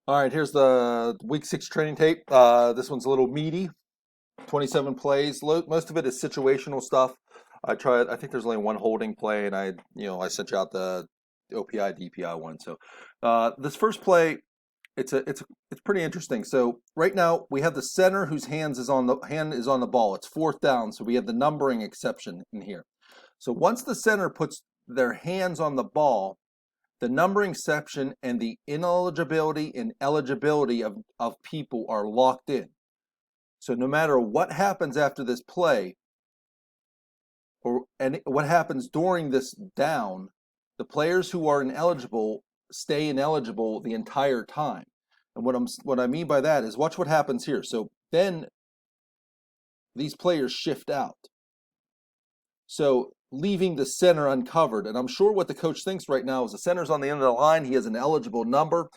All right, here's the week 6 training tape. This one's a little meaty. 27 plays. Most of it is situational stuff. I think there's only one holding play, and I sent you out the OPI DPI one. So, this first play, it's pretty interesting. So right now we have the center whose hand is on the ball. It's fourth down, so we have the numbering exception in here. So once the center puts their hands on the ball, the numbering section and the ineligibility and eligibility of people are locked in. So no matter what happens after this play, and what happens during this down, the players who are ineligible stay ineligible the entire time. And what I mean by that is watch what happens here. So then these players shift out. So leaving the center uncovered. And I'm sure what the coach thinks right now is the center's on the end of the line. He has an eligible number.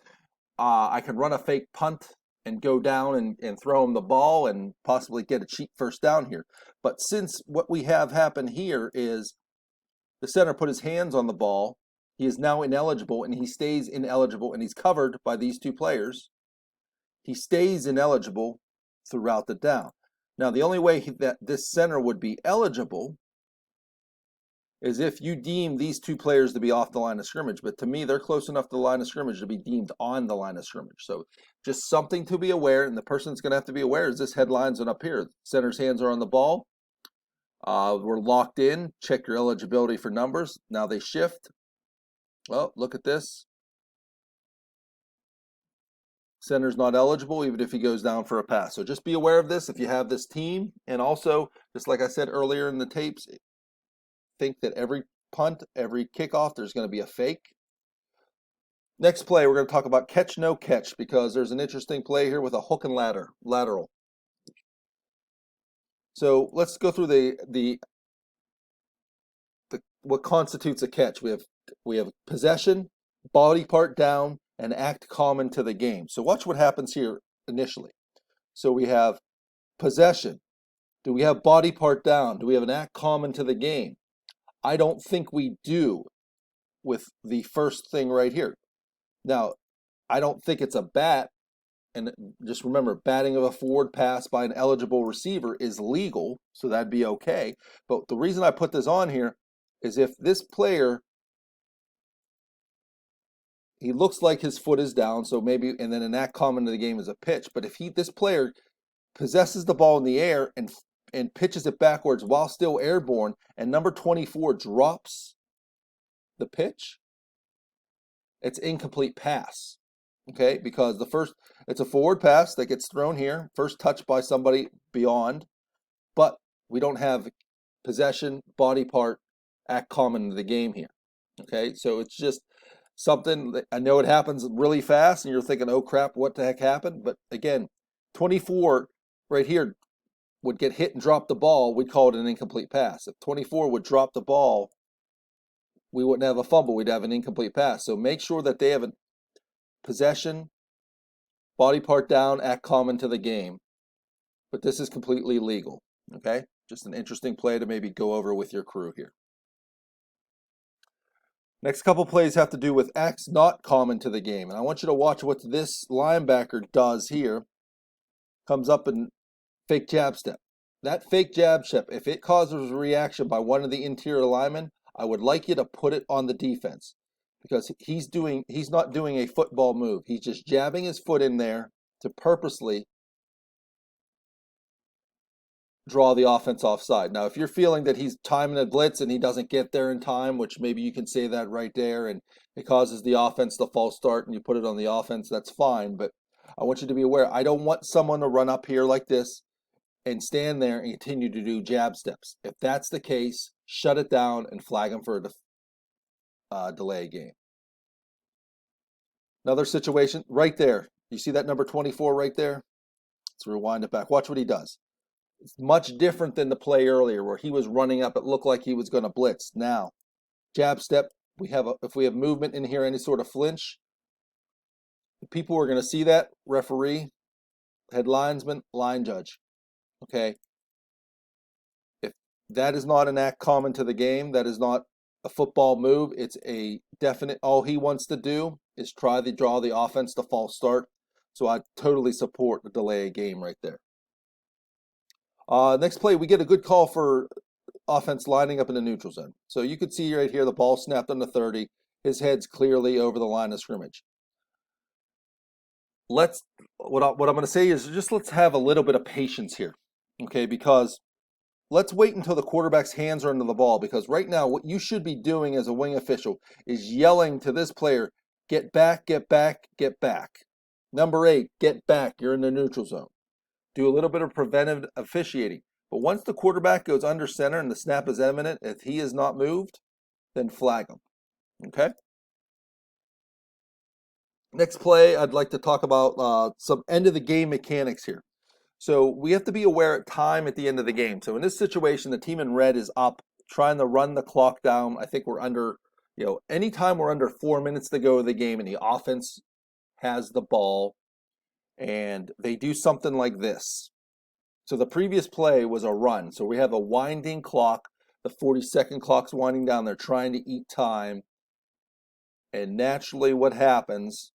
I can run a fake punt and go down and throw him the ball and possibly get a cheap first down here. But since what we have happen here is the center put his hands on the ball, he is now ineligible and he stays ineligible and he's covered by these two players. He stays ineligible throughout the down. Now, the only way that this center would be eligible is if you deem these two players to be off the line of scrimmage. But to me, they're close enough to the line of scrimmage to be deemed on the line of scrimmage. So just something to be aware, and the person that's going to have to be aware is this headline's on up here. Center's hands are on the ball. We're locked in. Check your eligibility for numbers. Now they shift. Well, look at this. Center's not eligible even if he goes down for a pass. So just be aware of this if you have this team. And also, just like I said earlier in the tapes, think that every punt, every kickoff, there's going to be a fake. Next play, we're going to talk about catch, no catch, because there's an interesting play here with a hook and lateral. So let's go through the what constitutes a catch. We have possession, body part down, and act common to the game. So watch what happens here initially. So we have possession. Do we have body part down? Do we have an act common to the game? I don't think we do with the first thing right here. Now, I don't think it's a bat, and just remember, batting of a forward pass by an eligible receiver is legal, so that'd be okay. But the reason I put this on here is if this player, he looks like his foot is down, so maybe, and then an act common to the game is a pitch. But if this player possesses the ball in the air and pitches it backwards while still airborne, and number 24 drops the pitch, it's incomplete pass. Okay, because it's a forward pass that gets thrown here, first touch by somebody beyond, but we don't have possession, body part, act common to the game here. Okay, so it's just something that I know it happens really fast, and you're thinking, oh crap, what the heck happened? But again, 24 right here would get hit and drop the ball, we'd call it an incomplete pass. If 24 would drop the ball, we wouldn't have a fumble, we'd have an incomplete pass. So make sure that they have a possession, body part down, act common to the game. But this is completely legal, okay? Just an interesting play to maybe go over with your crew here. Next couple plays have to do with acts not common to the game. And I want you to watch what this linebacker does here. Comes up and fake jab step. That fake jab step, if it causes a reaction by one of the interior linemen, I would like you to put it on the defense. Because he's not doing a football move. He's just jabbing his foot in there to purposely draw the offense offside. Now, if you're feeling that he's timing a blitz and he doesn't get there in time, which maybe you can say that right there, and it causes the offense to false start and you put it on the offense, that's fine. But I want you to be aware, I don't want someone to run up here like this and stand there and continue to do jab steps. If that's the case, shut it down and flag him for a delay game. Another situation right there. You see that number 24 right there? Let's rewind it back. Watch what he does. It's much different than the play earlier where he was running up. It looked like he was going to blitz. Now, jab step. If we have movement in here, any sort of flinch, the people are going to see that. Referee, head linesman, line judge. Okay. If that is not an act common to the game, that is not a football move. It's a definite. All he wants to do is try to draw the offense to false start So I totally support the delay of game right there. Next play, we get a good call for offense lining up in the neutral zone. So you can see right here, the ball snapped on the 30. His head's clearly over the line of scrimmage. What I'm going to say is just let's have a little bit of patience here, okay? Because let's wait until the quarterback's hands are under the ball, because right now what you should be doing as a wing official is yelling to this player, get back, get back, get back. Number 8, get back. You're in the neutral zone. Do a little bit of preventive officiating. But once the quarterback goes under center and the snap is imminent, if he is not moved, then flag him. Okay? Next play, I'd like to talk about some end of the game mechanics here. So we have to be aware of time at the end of the game. So in this situation, the team in red is up, trying to run the clock down. I think we're under, anytime we're under 4 minutes to go of the game and the offense has the ball and they do something like this. So the previous play was a run. So we have a winding clock. The 40-second clock's winding down. They're trying to eat time. And naturally what happens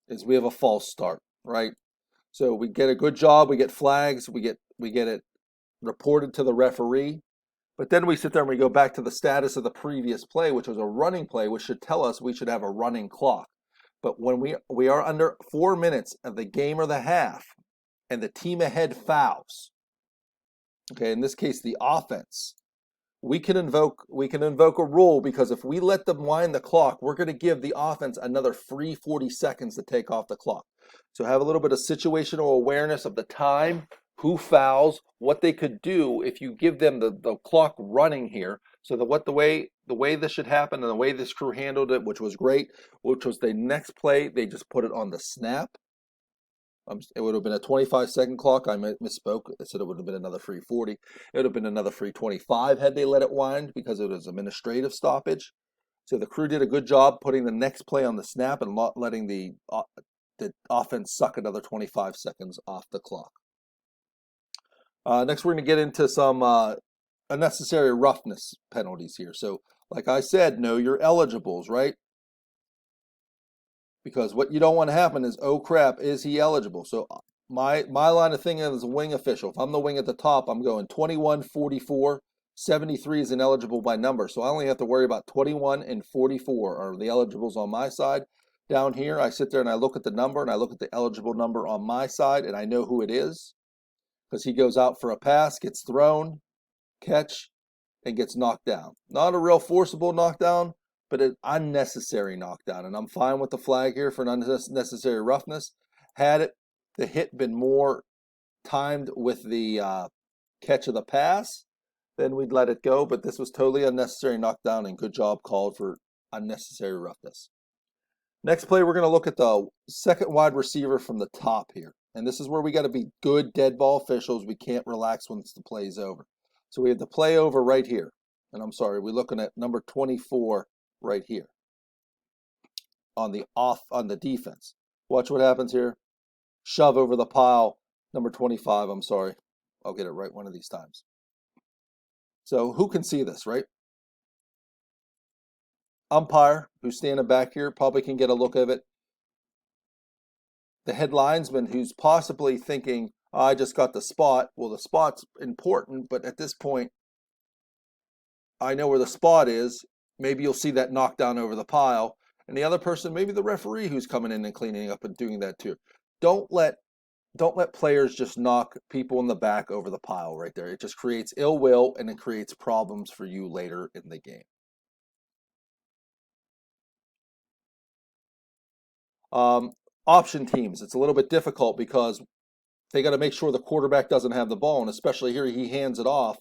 is we have a false start, right? So we get a good job, we get flags, we get it reported to the referee, but then we sit there and we go back to the status of the previous play, which was a running play, which should tell us we should have a running clock. But when we are under 4 minutes of the game or the half, and the team ahead fouls, okay, in this case the offense, we can invoke a rule, because if we let them wind the clock, we're going to give the offense another free 40 seconds to take off the clock. So have a little bit of situational awareness of the time, who fouls, what they could do if you give them the clock running here. So that the way this should happen and the way this crew handled it, which was great, which was the next play, they just put it on the snap. It would have been a 25-second clock. I misspoke. I said it would have been another free 40. It would have been another free 25 had they let it wind, because it was administrative stoppage. So the crew did a good job putting the next play on the snap and letting the offense suck another 25 seconds off the clock. Next, we're going to get into some unnecessary roughness penalties here. So like I said, know your eligibles, right? Because what you don't want to happen is, oh crap, is he eligible? So my line of thinking as a wing official, if I'm the wing at the top, I'm going 21, 44, 73 is ineligible by number. So I only have to worry about 21 and 44 are the eligibles on my side. Down here, I sit there and I look at the number and I look at the eligible number on my side and I know who it is, because he goes out for a pass, gets thrown, catch, and gets knocked down. Not a real forcible knockdown, but an unnecessary knockdown. And I'm fine with the flag here for an unnecessary roughness. Had the hit been more timed with the catch of the pass, then we'd let it go. But this was totally unnecessary knockdown, and good job called for unnecessary roughness. Next play, we're going to look at the second wide receiver from the top here. And this is where we got to be good dead ball officials. We can't relax once the play's over. So we have the play over right here. And I'm sorry, we're looking at number 24 right here on the defense. Watch what happens here. Shove over the pile. Number 25, I'm sorry. I'll get it right one of these times. So who can see this, right? Umpire, who's standing back here, probably can get a look of it. The head linesman, who's possibly thinking, oh, I just got the spot. Well, the spot's important, but at this point, I know where the spot is. Maybe you'll see that knockdown over the pile. And the other person, maybe the referee who's coming in and cleaning up and doing that too. Don't let players just knock people in the back over the pile right there. It just creates ill will, and it creates problems for you later in the game. Option teams, it's a little bit difficult because they got to make sure the quarterback doesn't have the ball, and especially here he hands it off.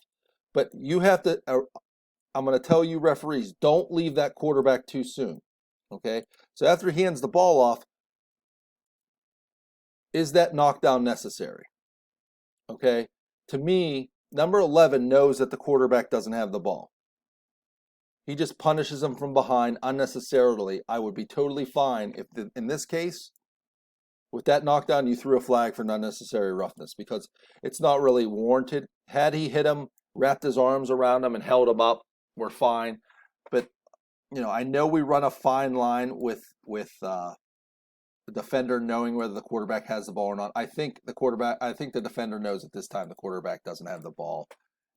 But you have to, I'm going to tell you referees, don't leave that quarterback too soon, okay? So after he hands the ball off, is that knockdown necessary? Okay, to me, number 11 knows that the quarterback doesn't have the ball. He just punishes him from behind unnecessarily. I would be totally fine if, in this case, with that knockdown, you threw a flag for unnecessary roughness, because it's not really warranted. Had he hit him, wrapped his arms around him, and held him up, we're fine. But, I know we run a fine line with the defender knowing whether the quarterback has the ball or not. I think the defender knows at this time the quarterback doesn't have the ball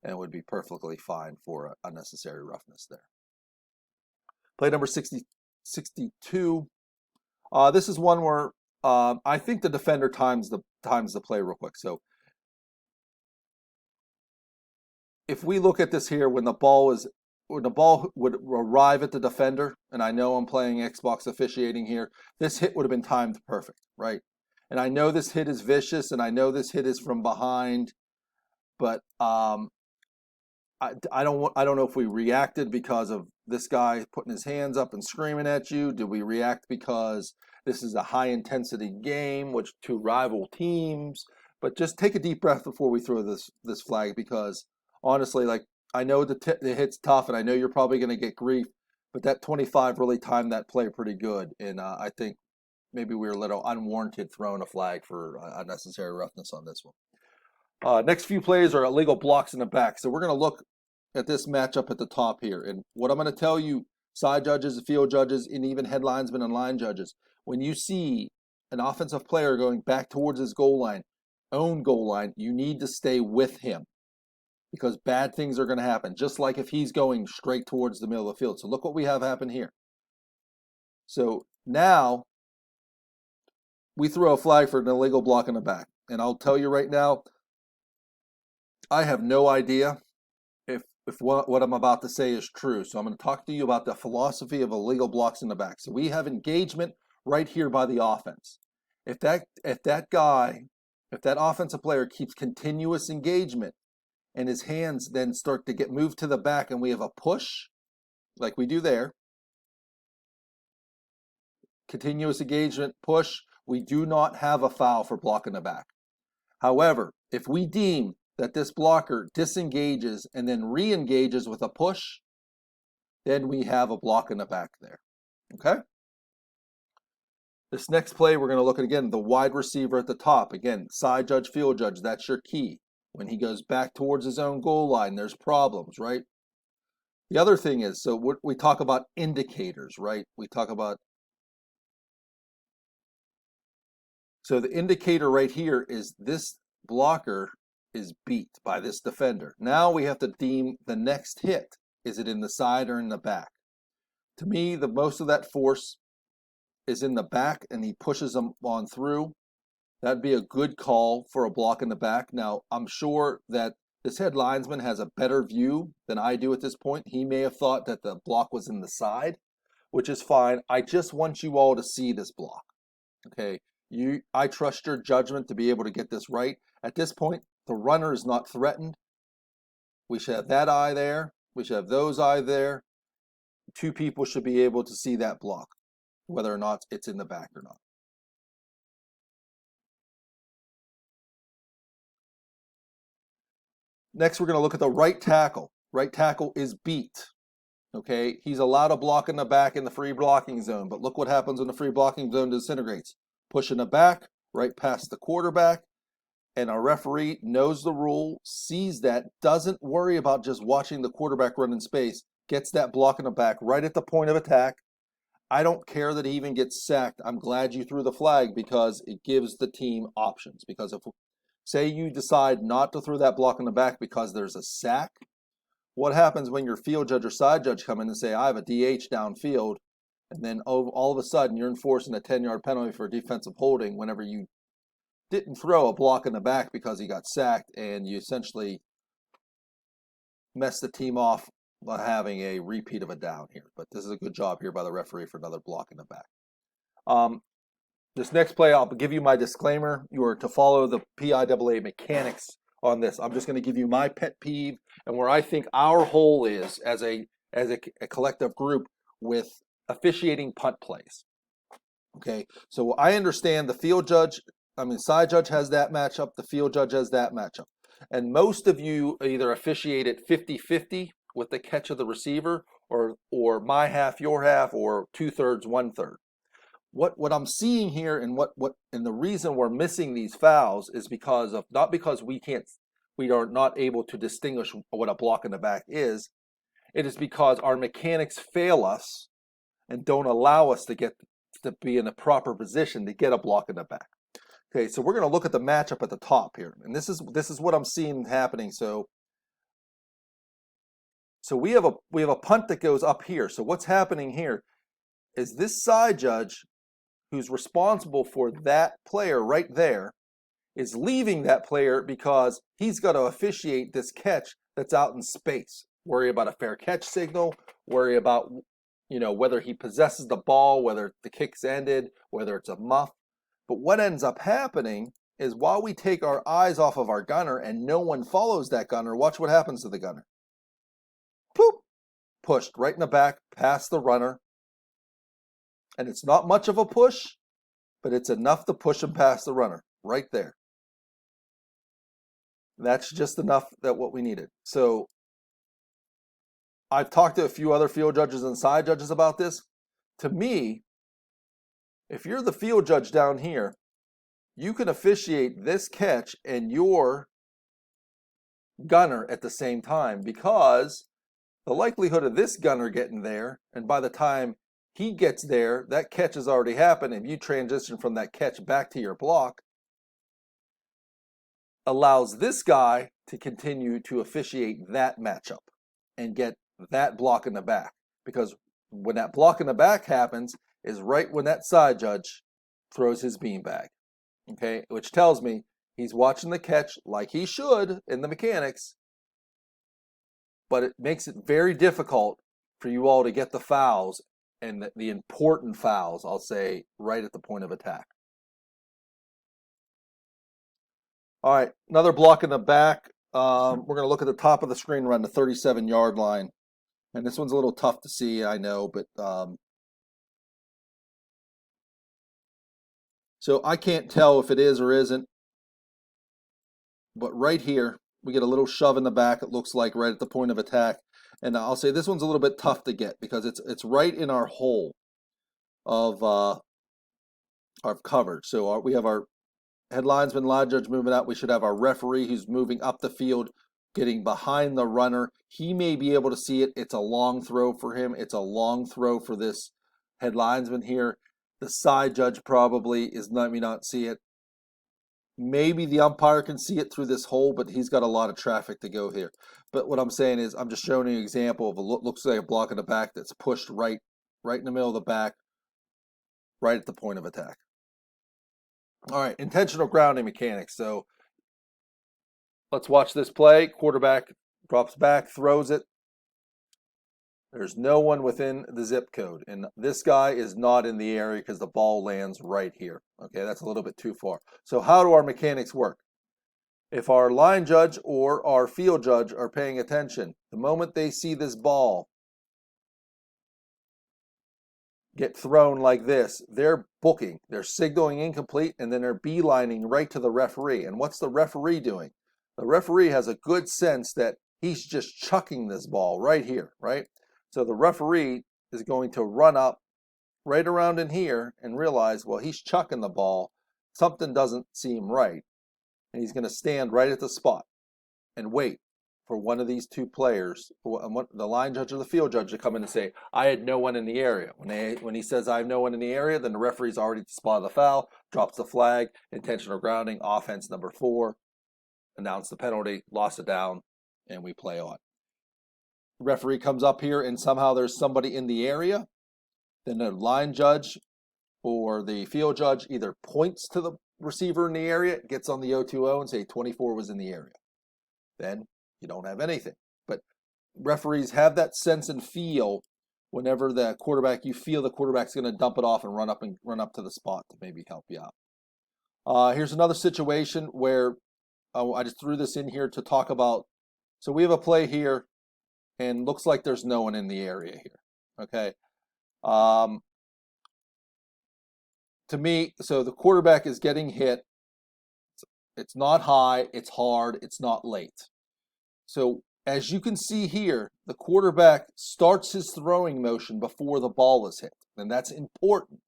and would be perfectly fine for unnecessary roughness there. Play number 62. This is one where I think the defender times the play real quick. So if we look at this here, when the ball would arrive at the defender, and I know I'm playing Xbox officiating here, this hit would have been timed perfect, right? And I know this hit is vicious, and I know this hit is from behind, but I don't know if we reacted because of this guy putting his hands up and screaming at you. Did we react because this is a high intensity game, which two rival teams? But just take a deep breath before we throw this flag, because honestly, like, I know the hit's tough, and I know you're probably going to get grief, but that 25 really timed that play pretty good, and I think maybe we were a little unwarranted throwing a flag for unnecessary roughness on this one. Next few plays are illegal blocks in the back, so we're going to look at this matchup at the top here, and what I'm going to tell you, side judges, field judges, and even head linesmen and line judges, when you see an offensive player going back towards his own goal line, you need to stay with him, because bad things are going to happen, just like if he's going straight towards the middle of the field. So look what we have happen here. So now we throw a flag for an illegal block in the back. And I'll tell you right now, I have no idea if what I'm about to say is true. So I'm going to talk to you about the philosophy of illegal blocks in the back. So we have engagement right here by the offense. If that offensive player keeps continuous engagement, and his hands then start to get moved to the back, and we have a push, like we do there, continuous engagement, push, we do not have a foul for block in the back. However, if we deem that this blocker disengages and then re-engages with a push, then we have a block in the back there, okay? This next play, we're going to look at, again, the wide receiver at the top. Again, side judge, field judge, that's your key. When he goes back towards his own goal line, there's problems, right? The other thing is, so we talk about indicators, right? So the indicator right here is this blocker is beat by this defender. Now we have to deem the next hit. Is it in the side or in the back? To me, most of that force is in the back, and he pushes him on through. That'd be a good call for a block in the back. Now, I'm sure that this head linesman has a better view than I do at this point. He may have thought that the block was in the side, which is fine. I just want you all to see this block, okay? I trust your judgment to be able to get this right. At this point, the runner is not threatened. We should have that eye there. We should have those eyes there. Two people should be able to see that block, whether or not it's in the back or not. Next, we're going to look at the right tackle. Right tackle is beat. Okay, he's allowed a block in the back in the free blocking zone, but look what happens when the free blocking zone disintegrates. Push in the back, right past the quarterback, and our referee knows the rule, sees that, doesn't worry about just watching the quarterback run in space, gets that block in the back right at the point of attack. I don't care that he even gets sacked. I'm glad you threw the flag, because it gives the team options. Because if, say, you decide not to throw that block in the back because there's a sack, what happens when your field judge or side judge come in and say, I have a DH downfield, and then all of a sudden you're enforcing a 10-yard penalty for defensive holding whenever you didn't throw a block in the back because he got sacked, and you essentially messed the team off by having a repeat of a down here. But this is a good job here by the referee for another block in the back. This next play, I'll give you my disclaimer. You are to follow the PIAA mechanics on this. I'm just going to give you my pet peeve and where I think our hole is as a collective group with officiating punt plays. Okay, so I understand the side judge has that matchup, the field judge has that matchup. And most of you either officiate at 50-50 with the catch of the receiver, or my half, your half, or 2/3, 1/3. What I'm seeing here, and and the reason we're missing these fouls is because of, not because we are not able to distinguish what a block in the back is. It is because our mechanics fail us and don't allow us to get to be in a proper position to get a block in the back. Okay, so we're going to look at the matchup at the top here, and this is what I'm seeing happening. So we have a punt that goes up here. So what's happening here is this side judge, who's responsible for that player right there, is leaving that player because he's got to officiate this catch that's out in space. Worry about a fair catch signal, worry about, you know, whether he possesses the ball, whether the kick's ended, whether it's a muff. But what ends up happening is while we take our eyes off of our gunner and no one follows that gunner, watch what happens to the gunner. Poop! Pushed right in the back, past the runner. And it's not much of a push, but it's enough to push him past the runner, right there. That's just enough that what we needed. So I've talked to a few other field judges and side judges about this. To me, if you're the field judge down here, you can officiate this catch and your gunner at the same time, because the likelihood of this gunner getting there, and by the time he gets there, that catch has already happened, and you transition from that catch back to your block, allows this guy to continue to officiate that matchup and get that block in the back. Because when that block in the back happens is right when that side judge throws his beanbag, okay? Which tells me he's watching the catch like he should in the mechanics, but it makes it very difficult for you all to get the fouls, and the important fouls, I'll say, right at the point of attack. All right, another block in the back. We're going to look at the top of the screen around the 37-yard line. And this one's a little tough to see, I know, but so I can't tell if it is or isn't. But right here, we get a little shove in the back, it looks like, right at the point of attack. And I'll say this one's a little bit tough to get because it's right in our hole of our coverage. So we have our head linesman, line judge moving out. We should have our referee who's moving up the field, getting behind the runner. He may be able to see it. It's a long throw for him. It's a long throw for this head linesman here. The side judge probably may not see it. Maybe the umpire can see it through this hole, but he's got a lot of traffic to go here. But what I'm saying is, I'm just showing you an example of looks like a block in the back that's pushed right in the middle of the back, right at the point of attack. All right, intentional grounding mechanics. So let's watch this play. Quarterback drops back, throws it. There's no one within the zip code. And this guy is not in the area because the ball lands right here. Okay, that's a little bit too far. So how do our mechanics work? If our line judge or our field judge are paying attention, the moment they see this ball get thrown like this, they're booking, they're signaling incomplete, and then they're beelining right to the referee. And what's the referee doing? The referee has a good sense that he's just chucking this ball right here, right? So the referee is going to run up right around in here and realize, well, he's chucking the ball. Something doesn't seem right. And he's going to stand right at the spot and wait for one of these two players, the line judge or the field judge, to come in and say, I had no one in the area. When he says I have no one in the area, then the referee's already at the spot of the foul, drops the flag, intentional grounding, offense number 4, announce the penalty, lost it down, and we play on. Referee comes up here and somehow there's somebody in the area, then the line judge or the field judge either points to the receiver in the area, gets on the 020 and say 24 was in the area. Then you don't have anything. But referees have that sense and feel whenever you feel the quarterback's going to dump it off and run up to the spot to maybe help you out. Here's another situation where I just threw this in here to talk about. So we have a play here, and looks like there's no one in the area here. Okay. To me, so the quarterback is getting hit. It's not high, it's hard, it's not late. So as you can see here, the quarterback starts his throwing motion before the ball is hit. And that's important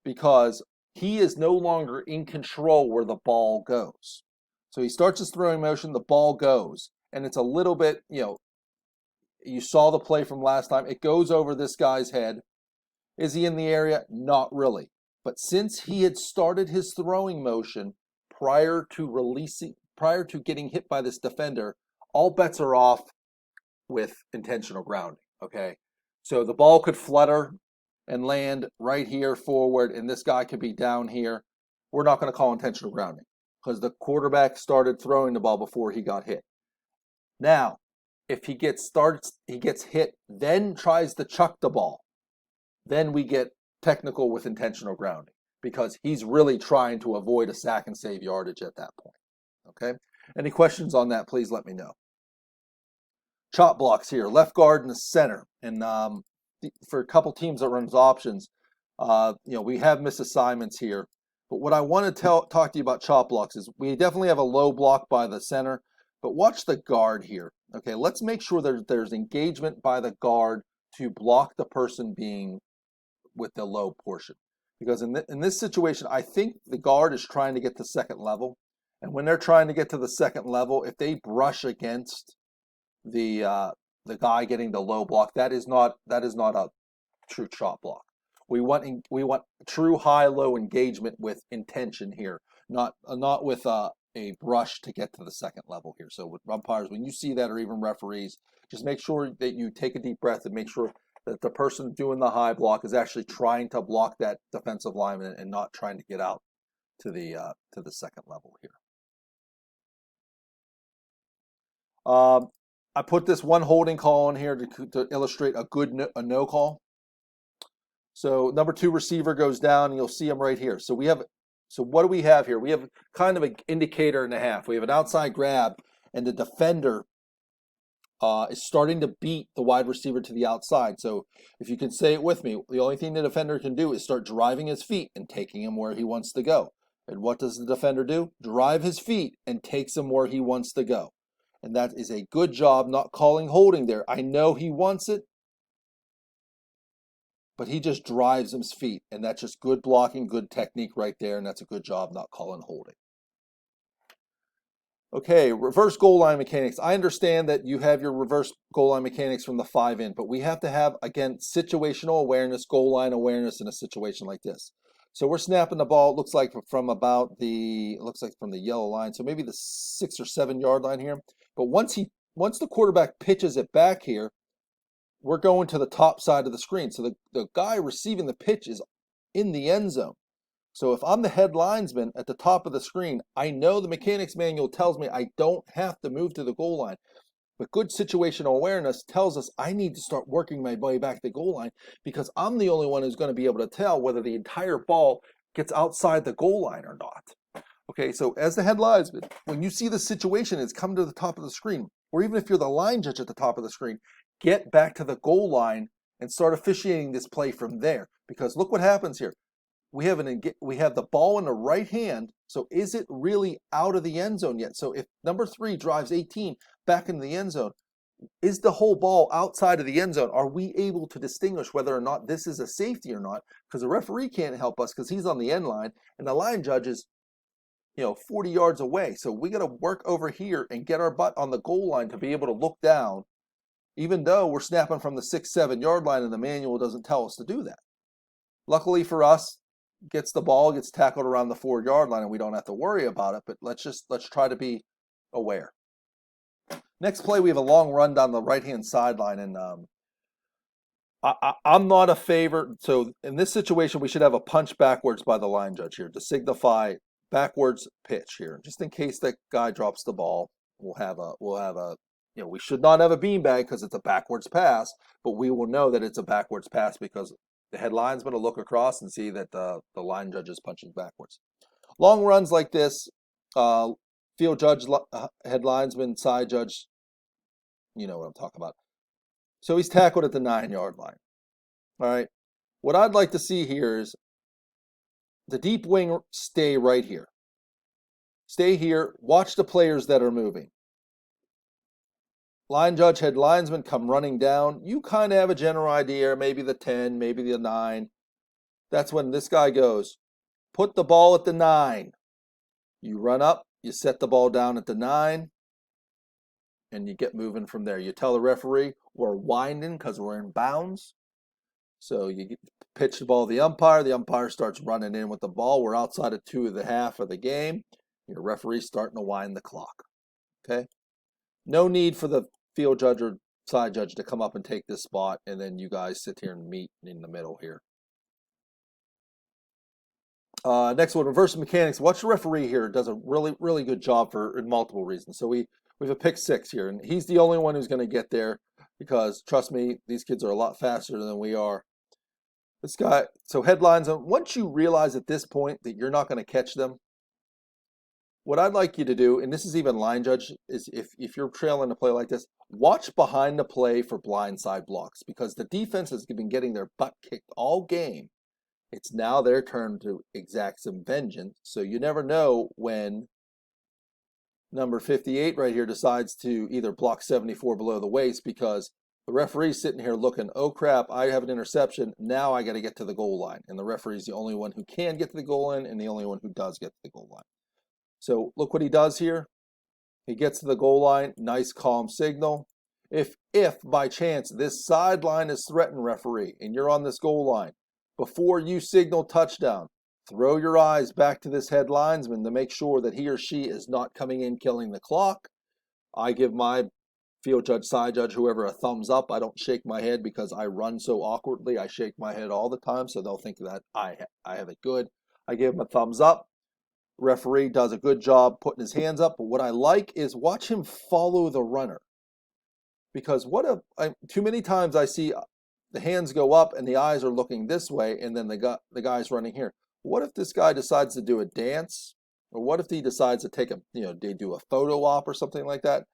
because he is no longer in control where the ball goes. So he starts his throwing motion, the ball goes. And it's a little bit, you saw the play from last time. It goes over this guy's head. Is he in the area? Not really. But since he had started his throwing motion prior to getting hit by this defender, all bets are off with intentional grounding, okay? So the ball could flutter and land right here forward, and this guy could be down here. We're not going to call intentional grounding because the quarterback started throwing the ball before he got hit. Now, if he gets hit, then tries to chuck the ball, then we get technical with intentional grounding because he's really trying to avoid a sack and save yardage at that point. Okay? Any questions on that, please let me know. Chop blocks here, left guard and the center. And for a couple teams that runs options, we have misassignments here. But what I want to talk to you about chop blocks is we definitely have a low block by the center, but watch the guard here. Okay, let's make sure there's engagement by the guard to block the person being with the low portion. Because in this situation, I think the guard is trying to get to second level. And when they're trying to get to the second level, if they brush against the guy getting the low block, that is not a true chop block. We want true high-low engagement with intention here, not with a brush to get to the second level here. So with umpires, when you see that, or even referees, just make sure that you take a deep breath and make sure that the person doing the high block is actually trying to block that defensive lineman and not trying to get out to the second level here. I put this one holding call in here to illustrate a no call. So number 2 receiver goes down, and you'll see him right here. So what do we have here? We have kind of an indicator and a half. We have an outside grab, and the defender is starting to beat the wide receiver to the outside. So if you can say it with me, the only thing the defender can do is start driving his feet and taking him where he wants to go. And what does the defender do? Drive his feet and takes him where he wants to go. And that is a good job not calling holding there. I know he wants it, but he just drives his feet. And that's just good blocking, good technique right there. And that's a good job not calling holding. Okay, reverse goal line mechanics. I understand that you have your reverse goal line mechanics from the 5 in, but we have to have, again, situational awareness, goal line awareness in a situation like this. So we're snapping the ball, it looks like from the yellow line, so maybe the 6 or 7 yard line here. But once the quarterback pitches it back here, we're going to the top side of the screen. So the guy receiving the pitch is in the end zone. So if I'm the head linesman at the top of the screen, I know the mechanics manual tells me I don't have to move to the goal line. But good situational awareness tells us I need to start working my way back to the goal line because I'm the only one who's going to be able to tell whether the entire ball gets outside the goal line or not. Okay, so as the head linesman, when you see the situation, it's come to the top of the screen, or even if you're the line judge at the top of the screen, get back to the goal line and start officiating this play from there. Because look what happens here. We have the ball in the right hand, so is it really out of the end zone yet? So if number 3 drives 18 back into the end zone, is the whole ball outside of the end zone? Are we able to distinguish whether or not this is a safety or not? Because the referee can't help us because he's on the end line, and the line judge is 40 yards away. So we got to work over here and get our butt on the goal line to be able to look down, even though we're snapping from the 6-7 yard line and the manual doesn't tell us to do that. Luckily for us, gets tackled around the 4 yard line and we don't have to worry about it, but let's try to be aware. Next play, we have a long run down the right hand sideline, and I'm not a favorite. So in this situation, we should have a punch backwards by the line judge here to signify backwards pitch here, just in case that guy drops the ball. We'll have a we should not have a beanbag because it's a backwards pass, but we will know that it's a backwards pass because the head linesman will look across and see that the line judge is punching backwards. Long runs like this, field judge, head linesman, side judge, you know what I'm talking about. So he's tackled at the 9 yard line. All right. What I'd like to see here is the deep wing stay right here. Stay here. Watch the players that are moving. Line judge, head linesman come running down. You kind of have a general idea, maybe the 10, maybe the 9. That's when this guy goes, put the ball at the 9. You run up, you set the ball down at the 9, and you get moving from there. You tell the referee, we're winding because we're in bounds. So you pitch the ball to the umpire starts running in with the ball. We're outside of 2.5 of the game. Your referee's starting to wind the clock. Okay? No need for the field judge or side judge to come up and take this spot, and then you guys sit here and meet in the middle here. Next one, reverse mechanics. Watch the referee here. Does a really, really good job in multiple reasons. So we have a pick 6 here, and he's the only one who's going to get there because, trust me, these kids are a lot faster than we are. This guy, so headlines, once you realize at this point that you're not going to catch them, what I'd like you to do, and this is even line judge, is if you're trailing a play like this, watch behind the play for blindside blocks because the defense has been getting their butt kicked all game. It's now their turn to exact some vengeance. So you never know when number 58 right here decides to either block 74 below the waist because the referee's sitting here looking, oh crap, I have an interception. Now I got to get to the goal line. And the referee's the only one who can get to the goal line and the only one who does get to the goal line. So look what he does here. He gets to the goal line, nice calm signal. If by chance this sideline is threatened, referee, and you're on this goal line, before you signal touchdown, throw your eyes back to this head linesman to make sure that he or she is not coming in killing the clock. I give my field judge, side judge, whoever a thumbs up. I don't shake my head because I run so awkwardly. I shake my head all the time, so they'll think that I have it good. I give him a thumbs up. Referee does a good job putting his hands up, but what I like is watch him follow the runner. Because too many times I see the hands go up and the eyes are looking this way, and then the guy's running here. What if this guy decides to do a dance? Or what if he decides to they do a photo op or something like that?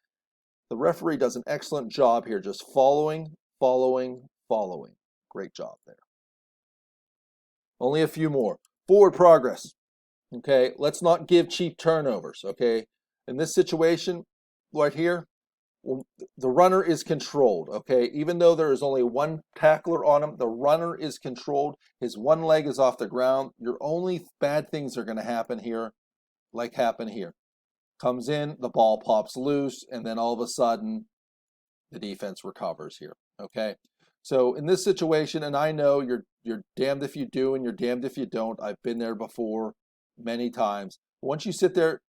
The referee does an excellent job here, just following. Great job there. Only a few more. Forward progress. Okay, let's not give cheap turnovers, okay? In this situation right here, the runner is controlled, okay? Even though there is only one tackler on him, the runner is controlled. His one leg is off the ground. Your only bad things are going to happen here, like happen here. Comes in, the ball pops loose, and then all of a sudden, the defense recovers here, okay? So in this situation, and I know you're damned if you do and you're damned if you don't. I've been there before many times. Once you sit there,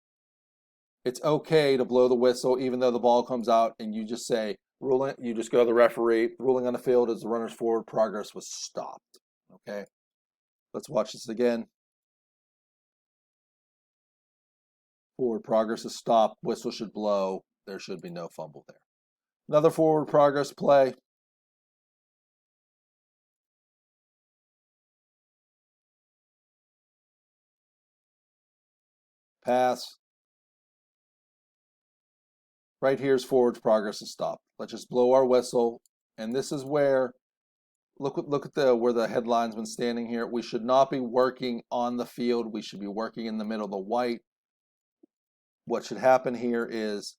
it's okay to blow the whistle even though the ball comes out and you just say, ruling, you just go to the referee, ruling on the field as the runner's forward progress was stopped, okay? Let's watch this again. Forward progress is stopped, whistle should blow, there should be no fumble there. Another forward progress play. Pass. Right here's forward progress is stopped. Let's just blow our whistle. And this is where, look at where the head linesman's standing here. We should not be working on the field. We should be working in the middle of the white. What should happen here is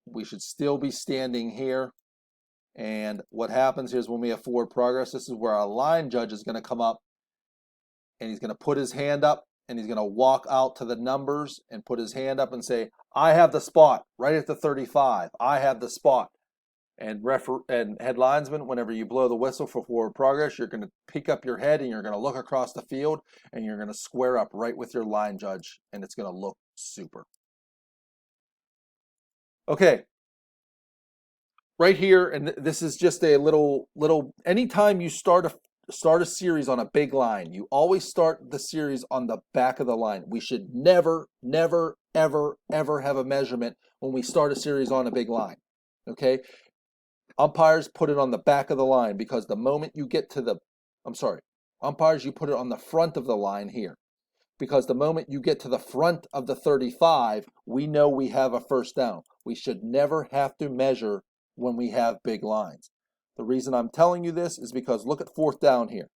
we should still be standing here. And what happens here is when we have forward progress, this is where our line judge is going to come up and he's going to put his hand up and he's going to walk out to the numbers and put his hand up and say, I have the spot right at the 35. I have the spot. And head linesman, whenever you blow the whistle for forward progress, you're going to pick up your head and you're going to look across the field and you're going to square up right with your line judge and it's going to look super. Okay. Right here, and this is just a little, anytime you start a series on a big line, you always start the series on the back of the line. We should never, ever have a measurement when we start a series on a big line, okay? Umpires put it on the back of the line because the moment you get to umpires, you put it on the front of the line here. Because the moment you get to the front of the 35, we know we have a first down. We should never have to measure when we have big lines. The reason I'm telling you this is because look at fourth down here.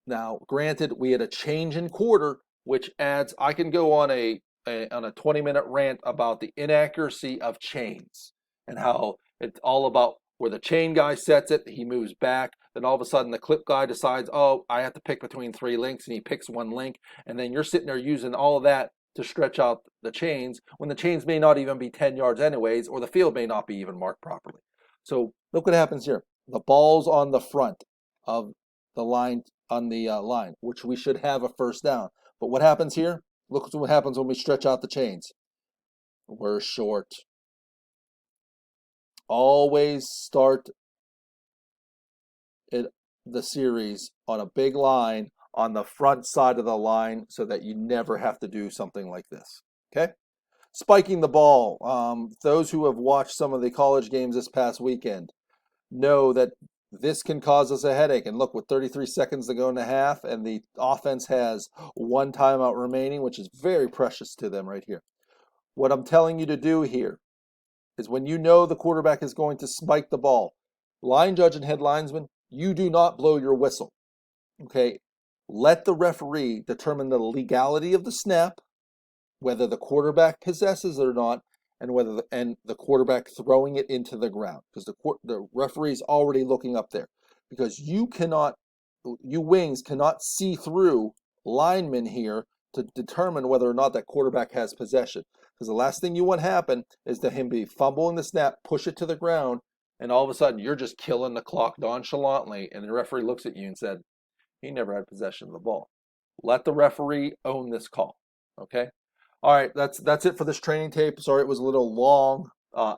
Now, granted, we had a change in quarter, which adds, I can go on a 20-minute rant about the inaccuracy of chains and how it's all about where the chain guy sets it, he moves back, then all of a sudden the clip guy decides, oh, I have to pick between 3 links, and he picks one link, and then you're sitting there using all of that to stretch out the chains when the chains may not even be 10 yards anyways, or the field may not be even marked properly. So look what happens here. The ball's on the front. of the line on the line, which we should have a first down. But what happens here? Look what happens when we stretch out the chains. We're short. Always start the series on a big line on the front side of the line so that you never have to do something like this. Okay? Spiking the ball. Those who have watched some of the college games this past weekend know that this can cause us a headache. And look, with 33 seconds to go in the half, and the offense has one timeout remaining, which is very precious to them right here. What I'm telling you to do here is when you know the quarterback is going to spike the ball, line judge and head linesman, you do not blow your whistle. Okay? Let the referee determine the legality of the snap, whether the quarterback possesses it or not, and whether the quarterback throwing it into the ground, because the referee is already looking up there, because you wings cannot see through linemen here to determine whether or not that quarterback has possession, because the last thing you want to happen is to him be fumbling the snap, push it to the ground, and all of a sudden you're just killing the clock nonchalantly, and the referee looks at you and said, he never had possession of the ball. Let the referee own this call. Okay? All right, that's it for this training tape. Sorry it was a little long.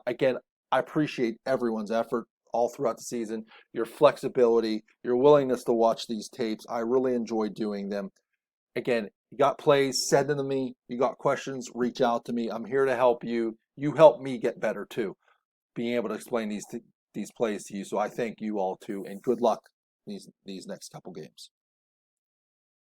Again, I appreciate everyone's effort all throughout the season, your flexibility, your willingness to watch these tapes. I really enjoy doing them. Again, you got plays, send them to me. You got questions, reach out to me. I'm here to help you. You help me get better too, being able to explain these plays to you. So I thank you all too, and good luck these next couple games.